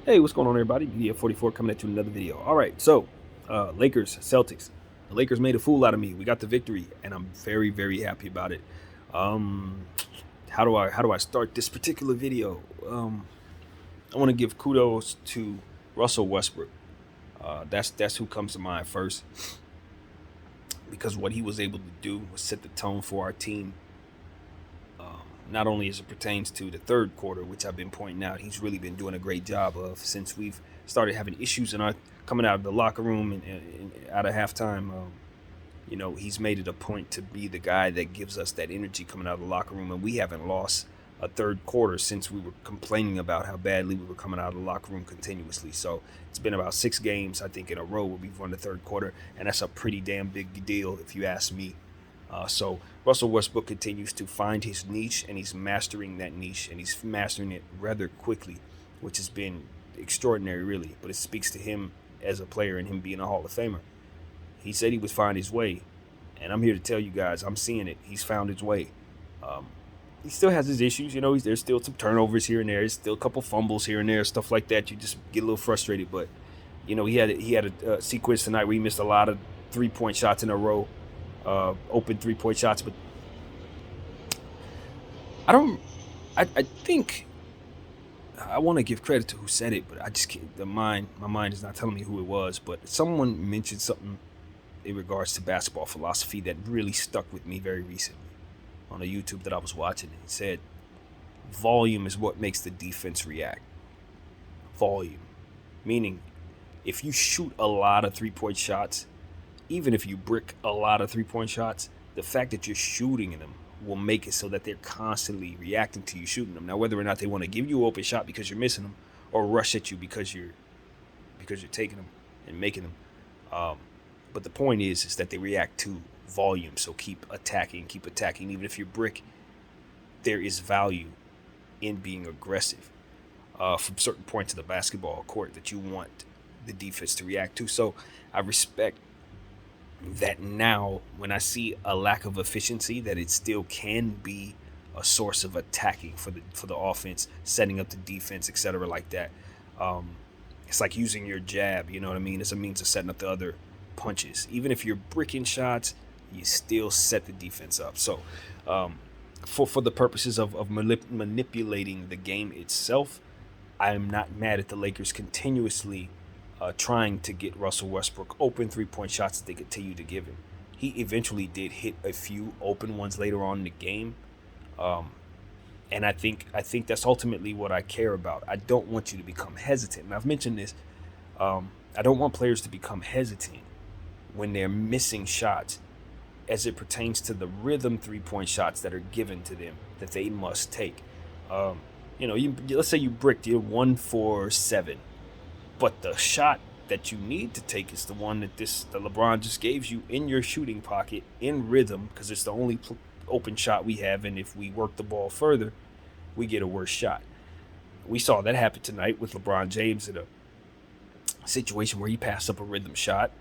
Hey, what's going on, everybody? BDF44 coming at you with another video. All right, so Lakers, Celtics. The Lakers made a fool out of me. We got the victory, and I'm very, very happy about it. Um, how do I start this particular video? I want to give kudos to Russell Westbrook. That's who comes to mind first, because what he was able to do was set the tone for our team. Not only as it pertains to the third quarter, which I've been pointing out, he's really been doing a great job of since we've started having issues in our coming out of the locker room and out of halftime. He's made it a point to be the guy that gives us that energy coming out of the locker room, and we haven't lost a third quarter since we were complaining about how badly we were coming out of the locker room continuously. So it's been about 6 games, I think, in a row where we've won the third quarter, and that's a pretty damn big deal if you ask me. So Russell Westbrook continues to find his niche, and he's mastering that niche, and he's mastering it rather quickly, which has been extraordinary, really. But it speaks to him as a player and him being a Hall of Famer. He said he would find his way, and I'm here to tell you guys, I'm seeing it. He's found his way. He still has his issues, there's still some turnovers here and there. There's still a couple fumbles here and there, stuff like that. You just get a little frustrated, but he had a sequence tonight where he missed a lot of 3-point shots in a row. Open 3-point shots, but I think I want to give credit to who said it, but I just can't. My mind is not telling me who it was, but someone mentioned something in regards to basketball philosophy that really stuck with me very recently on a YouTube that I was watching. It said, volume is what makes the defense react. Volume. Meaning, if you shoot a lot of 3-point shots, even if you brick a lot of 3-point shots, the fact that you're shooting them will make it so that they're constantly reacting to you shooting them. Now, whether or not they want to give you an open shot because you're missing them, or rush at you because you're taking them and making them, but the point is that they react to volume. So keep attacking. Even if you brick, there is value in being aggressive from certain points of the basketball court that you want the defense to react to. So I respect that now when I see a lack of efficiency, that it still can be a source of attacking for the offense, setting up the defense, etc. like that. It's like using your jab, you know what I mean? It's a means of setting up the other punches. Even if you're bricking shots, you still set the defense up. So for the purposes of manipulating the game itself, I am not mad at the Lakers continuously trying to get Russell Westbrook open 3-point shots that they continue to give him. He eventually did hit a few open ones later on in the game, and I think that's ultimately what I care about. I don't want you to become hesitant, and I've mentioned this. I don't want players to become hesitant when they're missing shots as it pertains to the rhythm 3-point shots that are given to them that they must take. Let's say you bricked, you're 1 for 7. But the shot that you need to take is the one that the LeBron just gave you in your shooting pocket in rhythm, because it's the only open shot we have, and if we work the ball further, we get a worse shot. We saw that happen tonight with LeBron James in a situation where he passed up a rhythm shot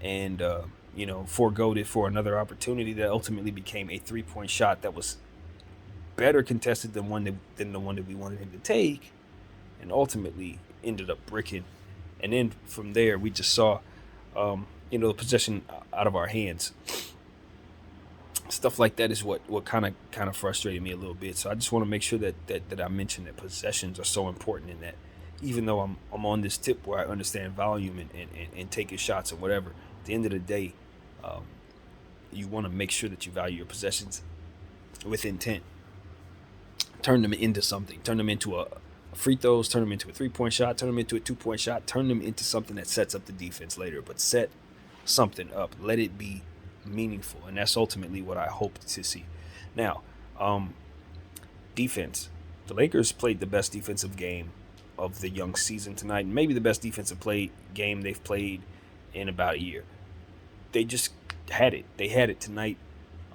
and foregoed it for another opportunity that ultimately became a 3-point shot that was better contested than the one that we wanted him to take, and ultimately ended up bricking. And then from there we just saw the possession out of our hands. Stuff like that is what kind of frustrated me a little bit. So I just want to make sure that I mention that possessions are so important, in that even though I'm on this tip where I understand volume and taking shots and whatever, at the end of the day, you want to make sure that you value your possessions with intent. Turn them into something. Turn them into a free throws, turn them into a 3-point shot, turn them into a 2-point shot, turn them into something that sets up the defense later. But set something up. Let it be meaningful. And that's ultimately what I hope to see. Now, defense. The Lakers played the best defensive game of the young season tonight. Maybe the best defensive game they've played in about a year. They just had it. They had it tonight.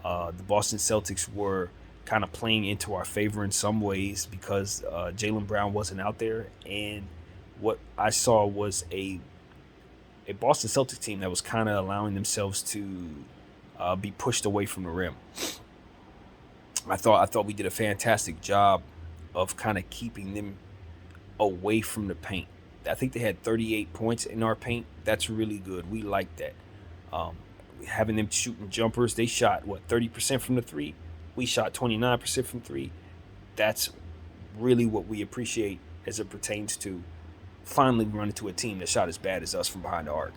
The Boston Celtics were kind of playing into our favor in some ways because Jaylen Brown wasn't out there, and what I saw was a Boston Celtics team that was kind of allowing themselves to be pushed away from the rim. I thought we did a fantastic job of kind of keeping them away from the paint. I think they had 38 points in our paint. That's really good. We like that. Um, Having them shooting jumpers, they shot what 30% from the three. We shot 29% from three. That's really what we appreciate as it pertains to finally running into a team that shot as bad as us from behind the arc.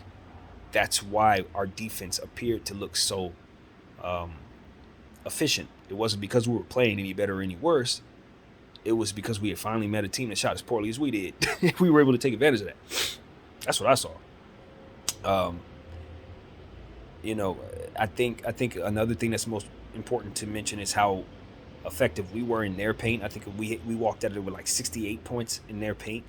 That's why our defense appeared to look so um, efficient. It wasn't because we were playing any better or any worse. It was because we had finally met a team that shot as poorly as we did. We were able to take advantage of that. That's what I saw. Um, you know, I think another thing that's most important to mention is how effective we were in their paint. I think we walked out of it with like 68 points in their paint.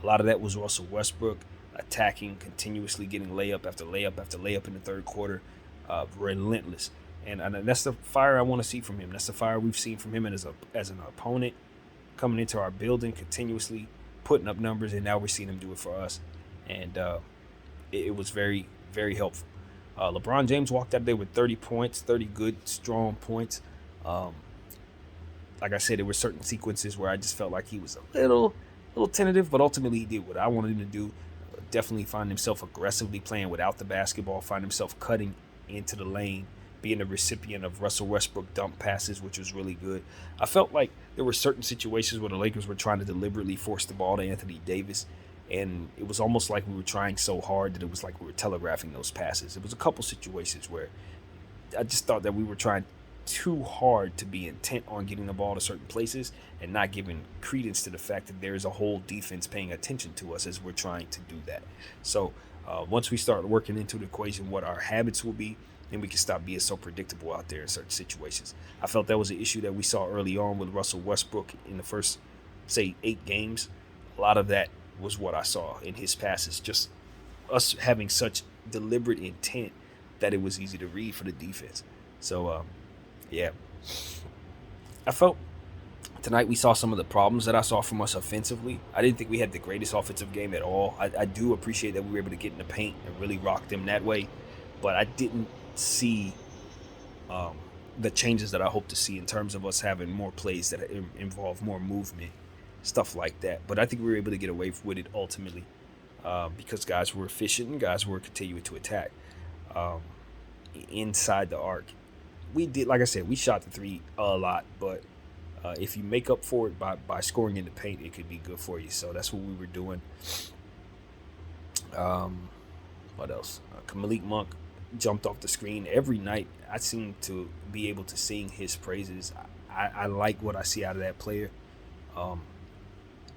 A lot of that was Russell Westbrook attacking, continuously getting layup after layup after layup in the third quarter, relentless. And that's the fire I want to see from him. That's the fire we've seen from him as an opponent coming into our building, continuously putting up numbers, and now we're seeing him do it for us. And it was very, very helpful. LeBron James walked out there with 30 points, 30 good, strong points. Um, like I said, there were certain sequences where I just felt like he was a little tentative, but ultimately he did what I wanted him to do. Definitely find himself aggressively playing without the basketball, find himself cutting into the lane, being the recipient of Russell Westbrook dump passes, which was really good. I felt like there were certain situations where the Lakers were trying to deliberately force the ball to Anthony Davis, and it was almost like we were trying so hard that it was like we were telegraphing those passes. It was a couple situations where I just thought that we were trying too hard to be intent on getting the ball to certain places and not giving credence to the fact that there is a whole defense paying attention to us as we're trying to do that. So once we start working into the equation what our habits will be, then we can stop being so predictable out there in certain situations. I felt that was an issue that we saw early on with Russell Westbrook in the first, say, 8 games. A lot of that was what I saw in his passes, just us having such deliberate intent that it was easy to read for the defense. So, yeah, I felt tonight we saw some of the problems that I saw from us offensively. I didn't think we had the greatest offensive game at all. I do appreciate that we were able to get in the paint and really rock them that way, but I didn't see the changes that I hope to see in terms of us having more plays that involve more movement, stuff like that. But I think we were able to get away with it ultimately because guys were efficient and guys were continuing to attack inside the arc. We did, like I said, we shot the three a lot, but if you make up for it by scoring in the paint, it could be good for you. So that's what we were doing. What else? Malik Monk jumped off the screen every night. I seem to be able to sing his praises. I like what I see out of that player.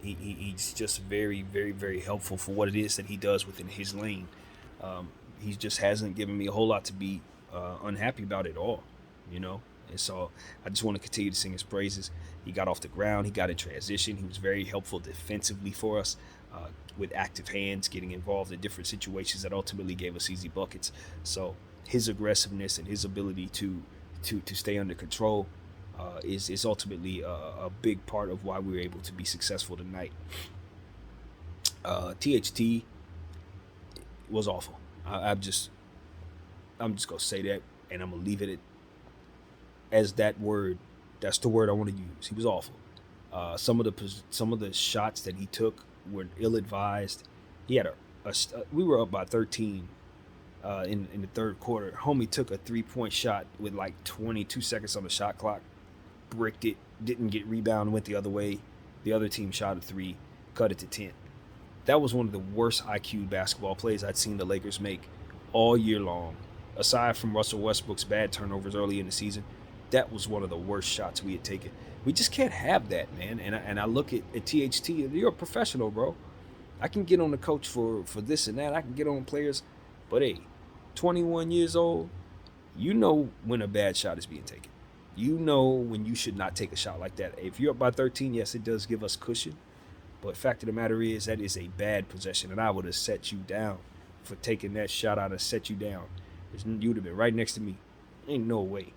He's just very, very, very helpful for what it is that he does within his lane. He just hasn't given me a whole lot to be unhappy about at all, you know. And so I just want to continue to sing his praises. He got off the ground. He got in transition. He was very helpful defensively for us with active hands, getting involved in different situations that ultimately gave us easy buckets. So his aggressiveness and his ability to stay under control is ultimately a big part of why we were able to be successful tonight. THT was awful. I'm just gonna say that, and I'm gonna leave it as that word. That's the word I want to use. He was awful. Some of the shots that he took were ill-advised. He had we were up by 13 in the third quarter. Homie took a 3-point shot with like 22 seconds on the shot clock, bricked it, didn't get rebound, went the other way. The other team shot a 3, cut it to 10. That was one of the worst IQ basketball plays I'd seen the Lakers make all year long. Aside from Russell Westbrook's bad turnovers early in the season, that was one of the worst shots we had taken. We just can't have that, man. And I look at THT, you're a professional, bro. I can get on the coach for this and that. I can get on players. But, hey, 21 years old, you know when a bad shot is being taken. You know when you should not take a shot like that. If you're up by 13, yes, it does give us cushion. But fact of the matter is that is a bad possession, and I would have set you down for taking that shot. I'd have set you down. You would have been right next to me. Ain't no way.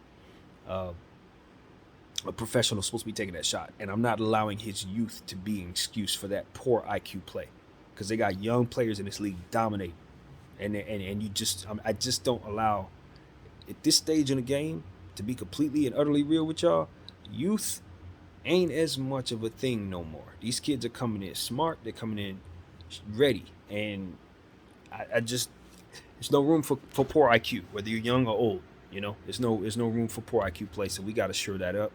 A professional supposed to be taking that shot, and I'm not allowing his youth to be an excuse for that poor IQ play, because they got young players in this league dominating, and you just I just don't allow at this stage in the game, to be completely and utterly real with y'all. Youth ain't as much of a thing no more. These kids are coming in smart. They're coming in ready. And I just there's no room for poor IQ, whether you're young or old. There's no room for poor IQ play. So we got to shore that up.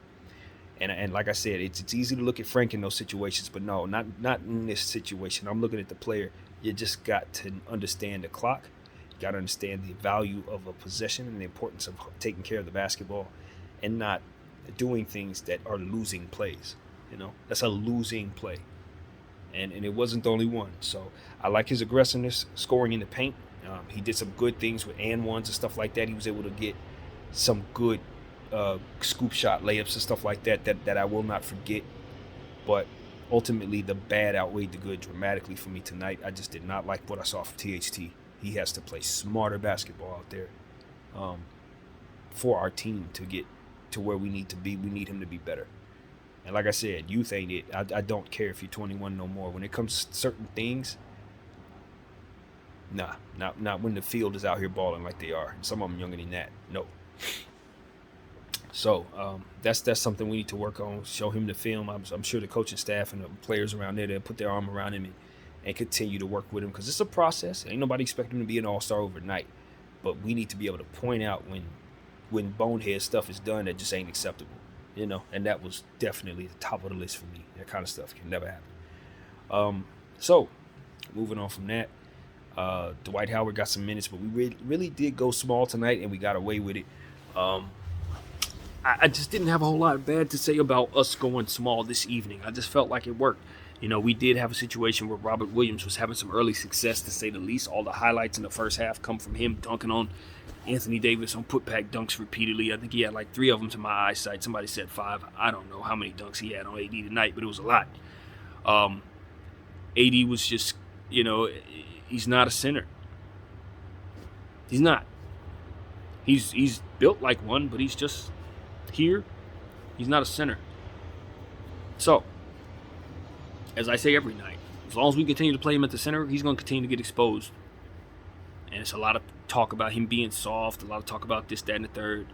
And like I said, it's easy to look at Frank in those situations, but no, not in this situation. I'm looking at the player. You just got to understand the clock. You got to understand the value of a possession and the importance of taking care of the basketball, and not doing things that are losing plays. That's a losing play, and it wasn't the only one. So I like his aggressiveness, scoring in the paint. He did some good things with and ones and stuff like that. He was able to get some good scoop shot layups and stuff like that I will not forget. But ultimately, the bad outweighed the good dramatically for me tonight. I just did not like what I saw from THT. He has to play smarter basketball out there for our team to get to where we need to be. We need him to be better. And like I said, youth ain't it. I don't care if you're 21 no more. When it comes to certain things, nah, not when the field is out here balling like they are. Some of them younger than that. No. So that's something we need to work on. Show him the film. I'm sure the coaching staff and the players around there, they'll put their arm around him and continue to work with him, because it's a process. Ain't nobody expecting him to be an all-star overnight. But we need to be able to point out when bonehead stuff is done that just ain't acceptable. And that was definitely the top of the list for me. That kind of stuff can never happen. So moving on from that, Dwight Howard got some minutes, but we really did go small tonight, and we got away with it. I just didn't have a whole lot bad to say about us going small this evening. I just felt like it worked. We did have a situation where Robert Williams was having some early success, to say the least. All the highlights in the first half come from him dunking on Anthony Davis on putback dunks repeatedly. I think he had like 3 of them to my eyesight. Somebody said 5. I don't know how many dunks he had on AD tonight, but it was a lot. AD was just, he's not a center. He's not. He's built like one, but he's just here. He's not a center. So, as I say every night, as long as we continue to play him at the center, he's going to continue to get exposed. And it's a lot of talk about him being soft, a lot of talk about this, that, and the third.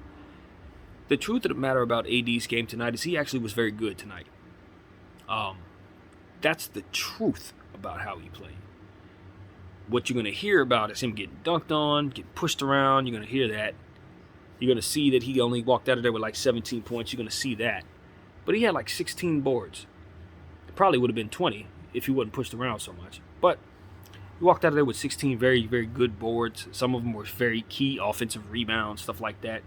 The truth of the matter about AD's game tonight is he actually was very good tonight. That's the truth about how he played. What you're going to hear about is him getting dunked on, getting pushed around. You're going to hear that. You're going to see that he only walked out of there with like 17 points. You're going to see that. But he had like 16 boards. It probably would have been 20 if he wasn't pushed around so much. But he walked out of there with 16 very, very good boards. Some of them were very key offensive rebounds, stuff like that.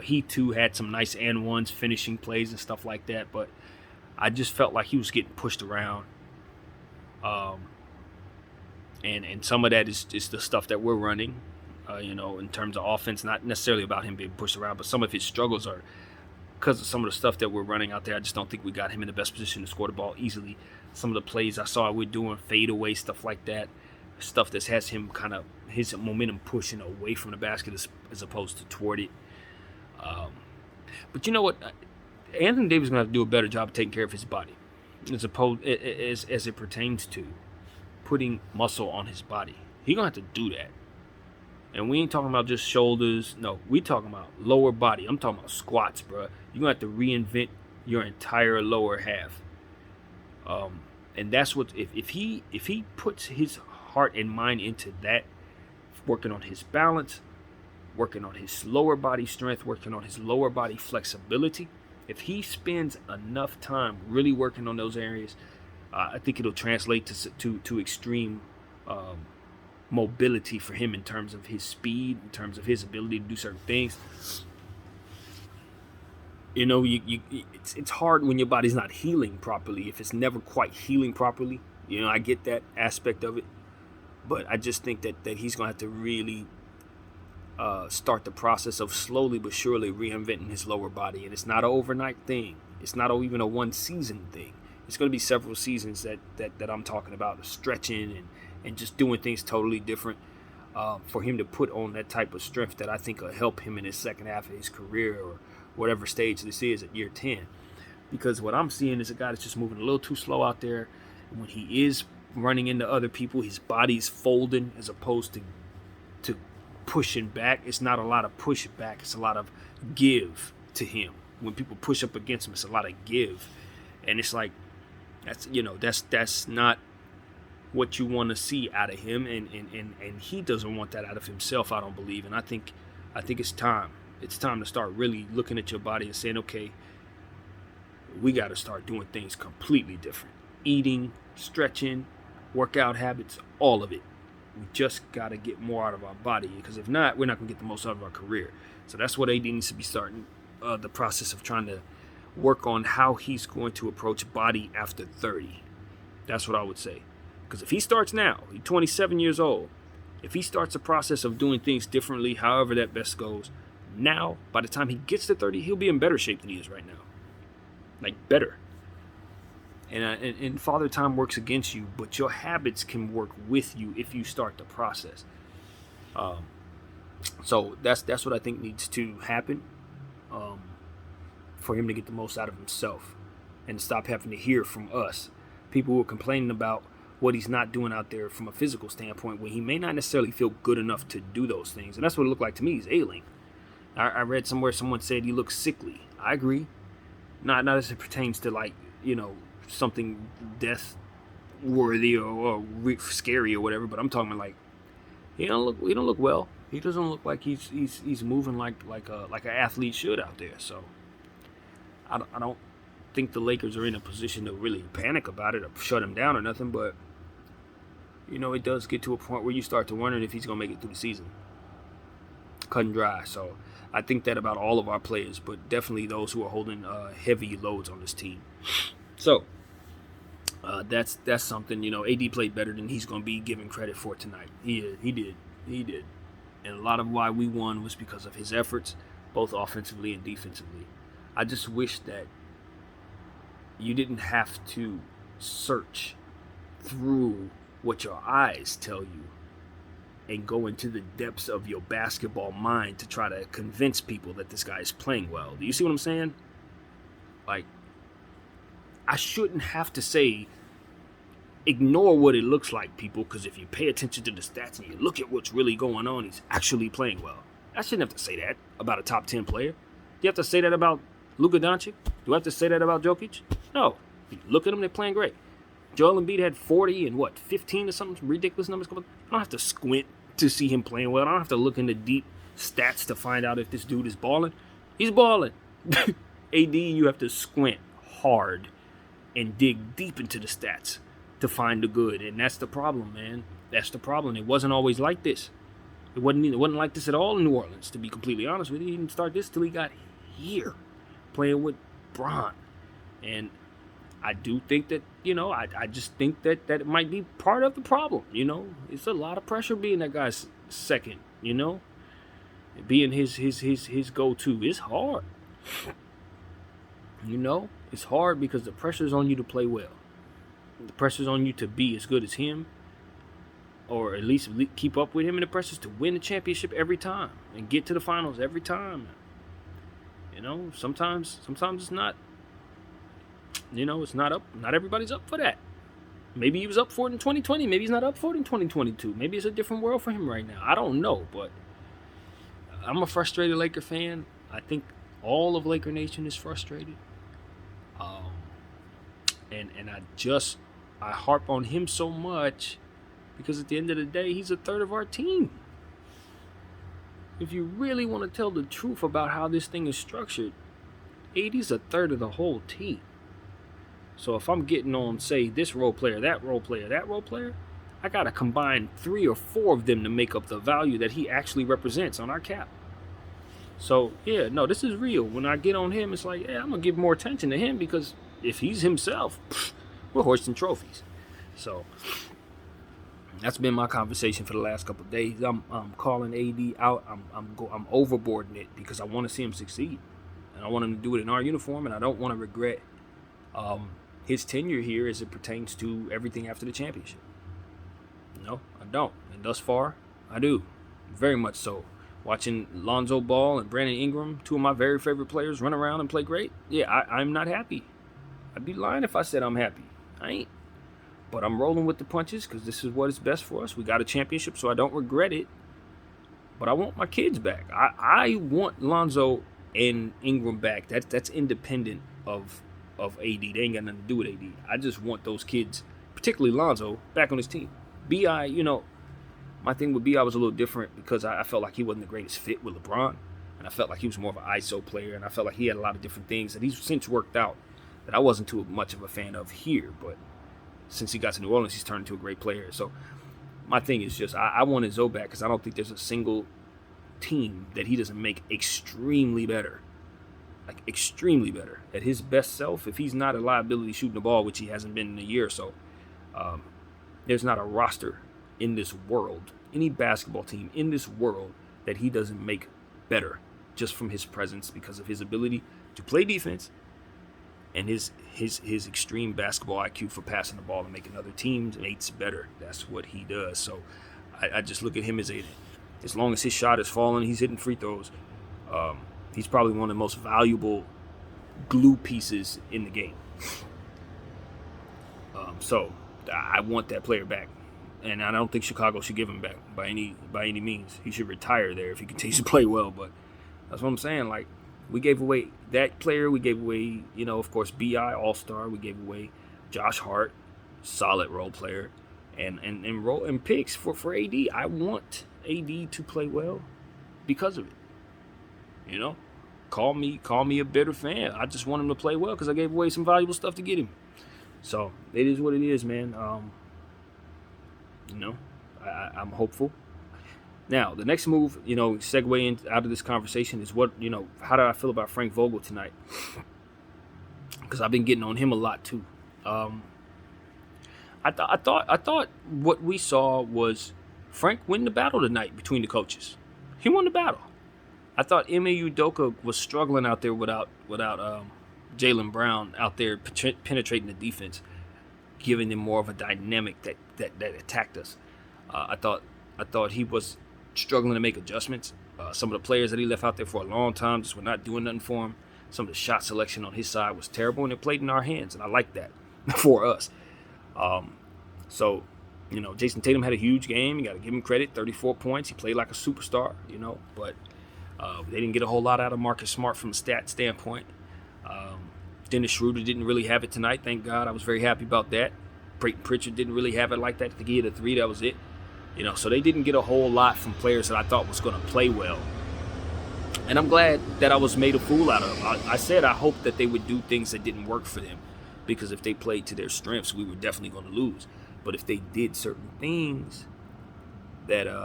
He, too, had some nice and ones, finishing plays and stuff like that. But I just felt like he was getting pushed around. And some of that is just the stuff that we're running, in terms of offense, not necessarily about him being pushed around, but some of his struggles are because of some of the stuff that we're running out there. I just don't think we got him in the best position to score the ball easily. Some of the plays I saw we're doing, fadeaway, stuff like that, stuff that has him kind of, his momentum pushing away from the basket as opposed to toward it. But you know what? Anthony Davis is going to have to do a better job of taking care of his body as it pertains to putting muscle on his body. He's going to have to do that. And we ain't talking about just shoulders. No, we talking about lower body. I'm talking about squats, bro. You're going to have to reinvent your entire lower half. And that's what, if he puts his heart and mind into that, working on his balance, working on his lower body strength, working on his lower body flexibility, if he spends enough time really working on those areas, I think it'll translate to extreme mobility for him in terms of his speed, in terms of his ability to do certain things. It's hard when your body's not healing properly, if it's never quite healing properly. I get that aspect of it. But I just think that he's going to have to really start the process of slowly but surely reinventing his lower body. And it's not an overnight thing. It's not even a one-season thing. It's going to be several seasons that I'm talking about, stretching and just doing things totally different for him to put on that type of strength that I think will help him in his second half of his career, or whatever stage this is at year 10. Because what I'm seeing is a guy that's just moving a little too slow out there. And when he is running into other people, his body's folding as opposed to pushing back. It's not a lot of push back. It's a lot of give to him. When people push up against him, it's a lot of give. And it's like, that's not what you want to see out of him, and he doesn't want that out of himself, I don't believe. And I think it's time. It's time to start really looking at your body and saying, okay, we got to start doing things completely different. Eating, stretching, workout habits, all of it. We just got to get more out of our body, because if not, we're not going to get the most out of our career. So that's what AD needs to be starting the process of trying to work on how he's going to approach body after 30. That's what I would say. Because if he starts now, he's 27 years old, if he starts a process of doing things differently, however that best goes, now, by the time he gets to 30, he'll be in better shape than he is right now. Like, better. And Father Time works against you, but your habits can work with you if you start the process. So that's what I think needs to happen for him to get the most out of himself and stop having to hear from us, people who are complaining about what he's not doing out there from a physical standpoint, when he may not necessarily feel good enough to do those things. And that's what it looked like to me. He's ailing. I read somewhere someone said he looks sickly. I agree. Not as it pertains to, like, something death worthy or scary or whatever, but I'm talking like he don't look well. He doesn't look like he's moving like an athlete should out there. So I don't think the Lakers are in a position to really panic about it or shut him down or nothing, but it does get to a point where you start to wonder if he's gonna make it through the season. Cut and dry. So I think that about all of our players, but definitely those who are holding heavy loads on this team. So that's something. AD played better than he's going to be given credit for tonight. He did, and a lot of why we won was because of his efforts, both offensively and defensively. I just wish that you didn't have to search through what your eyes tell you and go into the depths of your basketball mind to try to convince people that this guy is playing well. Do you see what I'm saying? Like, I shouldn't have to say, ignore what it looks like, people, because if you pay attention to the stats and you look at what's really going on, he's actually playing well. I shouldn't have to say that about a top 10 player. Do you have to say that about Luka Doncic? Do I have to say that about Jokic? No. You look at them, they're playing great. Joel Embiid had 40 and 15 or something ridiculous numbers. I don't have to squint to see him playing well. I don't have to look into deep stats to find out if this dude is balling. He's balling. AD, you have to squint hard and dig deep into the stats to find the good. And that's the problem, man. That's the problem. It wasn't always like this. It wasn't like this at all in New Orleans, to be completely honest with you. He didn't start this till he got here, playing with Bron. And I do think that, I just think that it might be part of the problem, It's a lot of pressure being that guy's second, Being his go-to is hard. It's hard because the pressure's on you to play well. The pressure's on you to be as good as him, or at least keep up with him, and the pressure's to win the championship every time and get to the finals every time. Sometimes it's not. It's not up. Not everybody's up for that. Maybe he was up for it in 2020. Maybe he's not up for it in 2022. Maybe it's a different world for him right now. I don't know, but I'm a frustrated Laker fan. I think all of Laker Nation is frustrated. And I harp on him so much because at the end of the day, he's a third of our team. If you really want to tell the truth about how this thing is structured, AD's a third of the whole team. So if I'm getting on, say, this role player, that role player, that role player, I got to combine 3 or 4 of them to make up the value that he actually represents on our cap. So, yeah, no, this is real. When I get on him, it's like, yeah, I'm going to give more attention to him because if he's himself, we're hoisting trophies. So that's been my conversation for the last couple of days. I'm calling AD out. I'm overboarding it because I want to see him succeed. And I want him to do it in our uniform, and I don't want to regret his tenure here as it pertains to everything after the championship. No, I don't. And thus far, I do. Very much so. Watching Lonzo Ball and Brandon Ingram, 2 of my very favorite players, run around and play great. Yeah, I'm not happy. I'd be lying if I said I'm happy. I ain't. But I'm rolling with the punches because this is what is best for us. We got a championship, so I don't regret it. But I want my kids back. I want Lonzo and Ingram back. That's independent of AD. They ain't got nothing to do with AD. I just want those kids particularly Lonzo, back on his team. B.I., my thing with B.I. was a little different because I felt like he wasn't the greatest fit with LeBron. And I felt like he was more of an ISO player. And I felt like he had a lot of different things that he's since worked out that I wasn't too much of a fan of here. But since he got to New Orleans, he's turned into a great player. So my thing is just I wanted Zoe back because I don't think there's a single team that he doesn't make extremely better. Like extremely better. At his best self, if he's not a liability shooting the ball, which he hasn't been in a year or so, there's not a roster in this world, any basketball team in this world, that he doesn't make better just from his presence because of his ability to play defense and his extreme basketball IQ for passing the ball and making other teams mates better. That's what he does. So I just look at him as long as his shot is falling, he's hitting free throws. He's probably one of the most valuable glue pieces in the game. So I want that player back. And I don't think Chicago should give him back by any means. He should retire there if he continues to play well. But that's what I'm saying. Like, we gave away that player. We gave away, of course, B.I. All-Star. We gave away Josh Hart, solid role player, and picks for AD. I want AD to play well because of it. Call me a bitter fan. I just want him to play well because I gave away some valuable stuff to get him. So it is what it is, man. I'm hopeful. Now, the next move, segue out of this conversation is how do I feel about Frank Vogel tonight? Because I've been getting on him a lot too. I thought what we saw was Frank win the battle tonight between the coaches. He won the battle. I thought Ime Udoka was struggling out there without Jaylen Brown out there penetrating the defense, giving them more of a dynamic that attacked us. I thought he was struggling to make adjustments. Some of the players that he left out there for a long time just were not doing nothing for him. Some of the shot selection on his side was terrible, and it played in our hands, and I like that for us. So, Jason Tatum had a huge game. You got to give him credit, 34 points. He played like a superstar, but they didn't get a whole lot out of Marcus Smart from a stat standpoint. Dennis Schroeder didn't really have it tonight, thank God. I was very happy about that. Peyton Pritchard didn't really have it like that. I think he hit a three, that was it. So they didn't get a whole lot from players that I thought was going to play well. And I'm glad that I was made a fool out of. I said I hoped that they would do things that didn't work for them, because if they played to their strengths, we were definitely going to lose. But if they did certain things that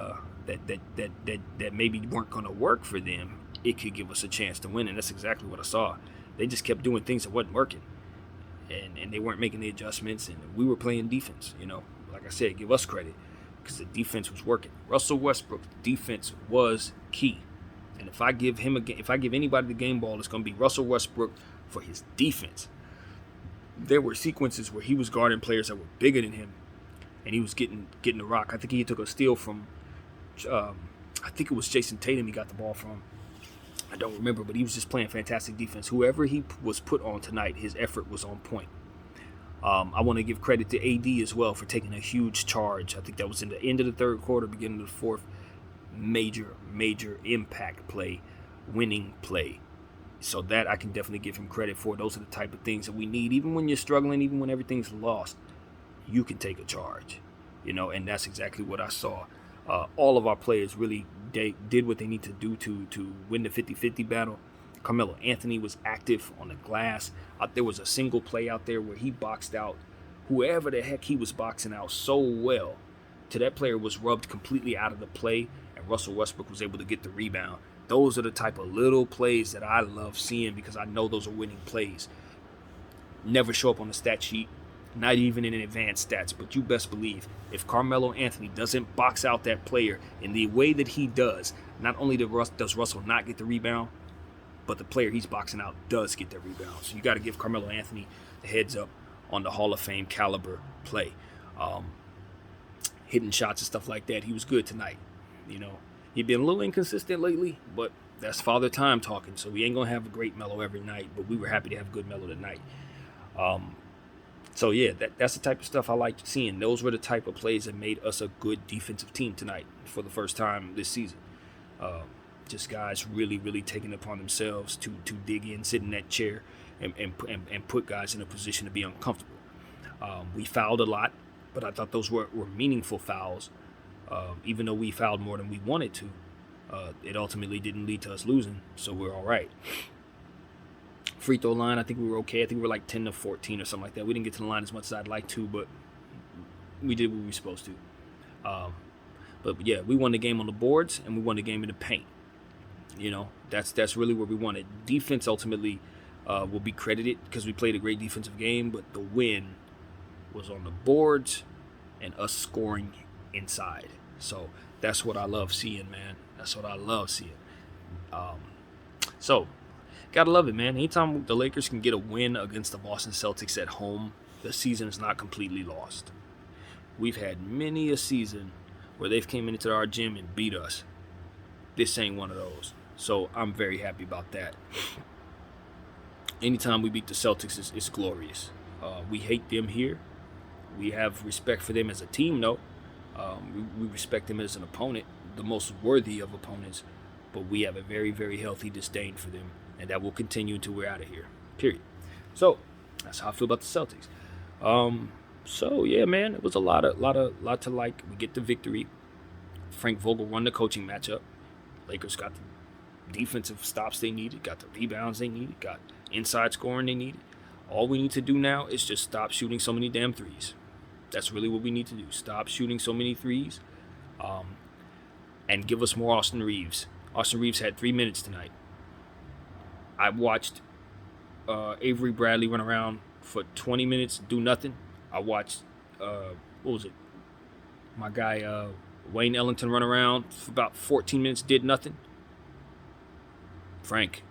maybe weren't going to work for them, it could give us a chance to win. And that's exactly what I saw. They just kept doing things that wasn't working, and they weren't making the adjustments, and we were playing defense. Like I said, give us credit because the defense was working. Russell Westbrook, the defense was key, and if I give anybody the game ball, it's going to be Russell Westbrook for his defense. There were sequences where he was guarding players that were bigger than him, and he was getting the rock. I think he took a steal from, I think it was Jason Tatum. He got the ball from. I don't remember, but he was just playing fantastic defense. Whoever he was put on tonight, his effort was on point. I want to give credit to AD as well for taking a huge charge. I think that was in the end of the third quarter, beginning of the fourth. Major impact play, winning play. So that I can definitely give him credit for. Those are the type of things that we need. Even when you're struggling, even when everything's lost, you can take a charge. And that's exactly what I saw. All of our players really did what they need to do to win the 50-50 battle. Carmelo Anthony was active on the glass. There was a single play out there where he boxed out whoever the heck he was boxing out so well, till that player was rubbed completely out of the play, and Russell Westbrook was able to get the rebound. Those are the type of little plays that I love seeing because I know those are winning plays. Never show up on the stat sheet, not even in advanced stats, but you best believe if Carmelo Anthony doesn't box out that player in the way that he does, not only does Russell not get the rebound, but the player he's boxing out does get the rebound. So you got to give Carmelo Anthony the heads up on the Hall of Fame caliber play. Hitting shots and stuff like that, he was good tonight. He'd been a little inconsistent lately, but that's Father Time talking, so we ain't going to have a great Melo every night, but we were happy to have good Melo tonight. So, yeah, that's the type of stuff I liked seeing. Those were the type of plays that made us a good defensive team tonight for the first time this season. Just guys really, really taking it upon themselves to dig in, sit in that chair, and put guys in a position to be uncomfortable. We fouled a lot. but I thought those were meaningful fouls. Even though we fouled more than we wanted to, it ultimately didn't lead to us losing, so we're all right. Free throw line, I think we were okay. I think we were like 10 to 14 or something like that. We didn't get to the line as much as I'd like to, but we did what we were supposed to. But yeah, we won the game on the boards, and we won the game in the paint. That's really where we won it. Defense ultimately will be credited because we played a great defensive game, but the win was on the boards and us scoring inside. So that's what I love seeing, man. That's what I love seeing. So gotta love it, man. Anytime the Lakers can get a win against the Boston Celtics at home, the season is not completely lost. We've had many a season where they've came into our gym and beat us. This ain't one of those. So I'm very happy about that. Anytime we beat the Celtics, it's glorious. We hate them here. We have respect for them as a team, though. We respect them as an opponent, the most worthy of opponents. But we have a very, very healthy disdain for them. And that will continue until we're out of here. Period. So that's how I feel about the Celtics. So yeah, man, it was a lot to like. We get the victory. Frank Vogel won the coaching matchup. Lakers got the defensive stops they needed, got the rebounds they needed, got inside scoring they needed. All we need to do now is just stop shooting so many damn threes. That's really what we need to do. Stop shooting so many threes, and give us more Austin Reeves. Austin Reeves had 3 minutes tonight. I watched Avery Bradley run around for 20 minutes, do nothing. I watched, my guy Wayne Ellington run around for about 14 minutes, did nothing. Frank.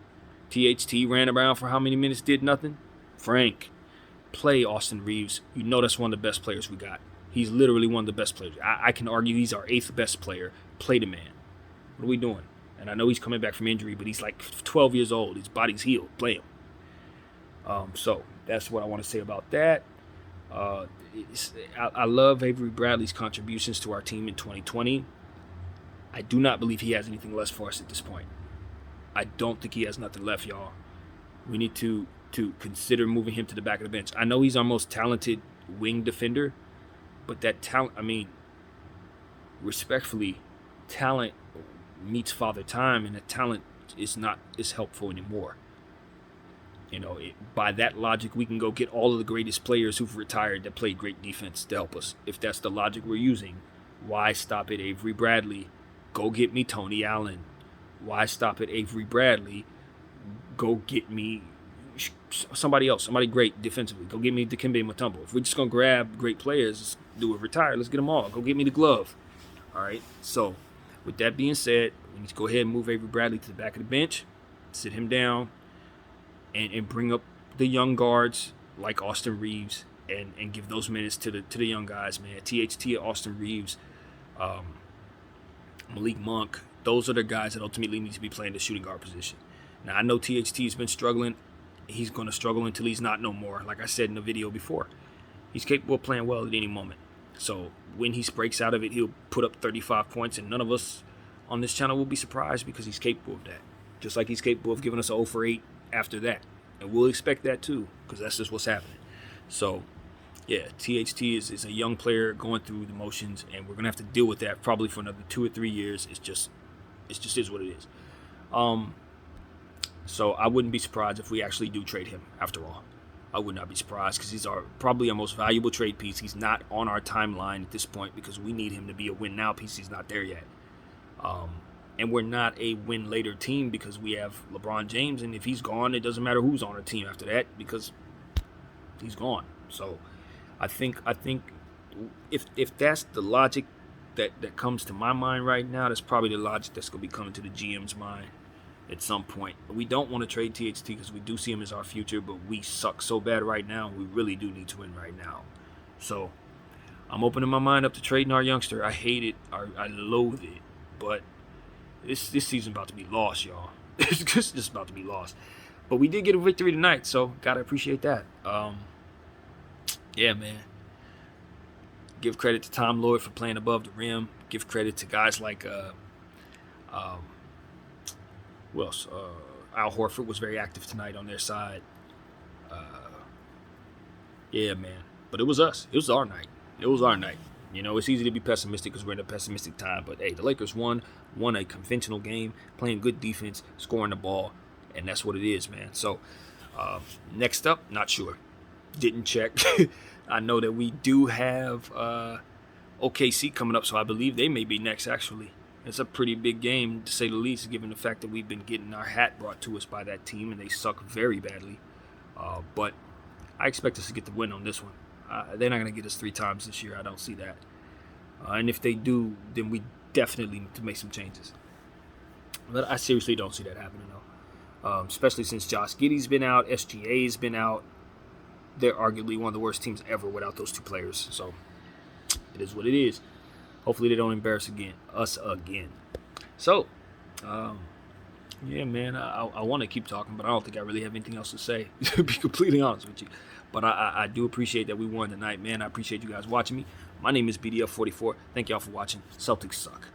THT ran around for how many minutes, did nothing? Frank. Play Austin Reeves. You know that's one of the best players we got. He's literally one of the best players. I can argue he's our 8th best player. Play the man. What are we doing? And I know he's coming back from injury, but he's like 12 years old. His body's healed. Play him. So that's what I want to say about that. I love Avery Bradley's contributions to our team in 2020. I do not believe he has anything left for us at this point. I don't think he has nothing left, y'all. We need to consider moving him to the back of the bench. I know he's our most talented wing defender, but that talent, respectfully, talent meets father time, and the talent is not as helpful anymore. By that logic, we can go get all of the greatest players who've retired that played great defense to help us. If that's the logic we're using, why stop at Avery Bradley? Go get me Tony Allen. Why stop at Avery Bradley? Go get me somebody else, somebody great defensively. Go get me Dikembe Mutombo. If we're just going to grab great players, do it retire, let's get them all. Go get me the glove. All right, so with that being said, we need to go ahead and move Avery Bradley to the back of the bench, sit him down, and bring up the young guards like Austin Reeves and give those minutes to the young guys, man. THT, Austin Reeves, Malik Monk, those are the guys that ultimately need to be playing the shooting guard position. Now, I know THT has been struggling. He's going to struggle until he's not no more, like I said in the video before. He's capable of playing well at any moment. So when he breaks out of it, he'll put up 35 points, and none of us on this channel will be surprised because he's capable of that. Just like he's capable of giving us an 0 for 8 after that. And we'll expect that too, because that's just what's happening. So, yeah, THT is a young player going through the motions, and we're going to have to deal with that probably for another 2 or 3 years. It just is what it is. So I wouldn't be surprised if we actually do trade him after all. I would not be surprised because he's probably our most valuable trade piece. He's not on our timeline at this point because we need him to be a win-now piece. He's not there yet. And we're not a win-later team because we have LeBron James, and if he's gone, it doesn't matter who's on our team after that because he's gone. So I think if that's the logic that comes to my mind right now, that's probably the logic that's going to be coming to the GM's mind at some point. We don't want to trade THT because we do see him as our future, but we suck so bad right now. We really do need to win right now. So I'm opening my mind up to trading our youngster. I hate it. I loathe it. But this season's about to be lost, y'all. It's just about to be lost. But we did get a victory tonight, so gotta appreciate that. Yeah, man. Give credit to Tom Lloyd for playing above the rim. Give credit to guys like who else? Al Horford was very active tonight on their side. Yeah, man. But it was us. It was our night. It was our night. It's easy to be pessimistic because we're in a pessimistic time. But hey, the Lakers won a conventional game, playing good defense, scoring the ball, and that's what it is, man. So next up, not sure. Didn't check. I know that we do have OKC coming up, so I believe they may be next, actually. It's a pretty big game, to say the least, given the fact that we've been getting our hat brought to us by that team, and they suck very badly. But I expect us to get the win on this one. They're not going to get us 3 times this year. I don't see that. And if they do, then we definitely need to make some changes. But I seriously don't see that happening, though. Especially since Josh Giddey's been out, SGA's been out. They're arguably one of the worst teams ever without those 2 players. So it is what it is. Hopefully they don't embarrass us again. So, yeah, man, I want to keep talking, but I don't think I really have anything else to say, to be completely honest with you. But I do appreciate that we won tonight, man. I appreciate you guys watching me. My name is BDF44. Thank y'all for watching. Celtics suck.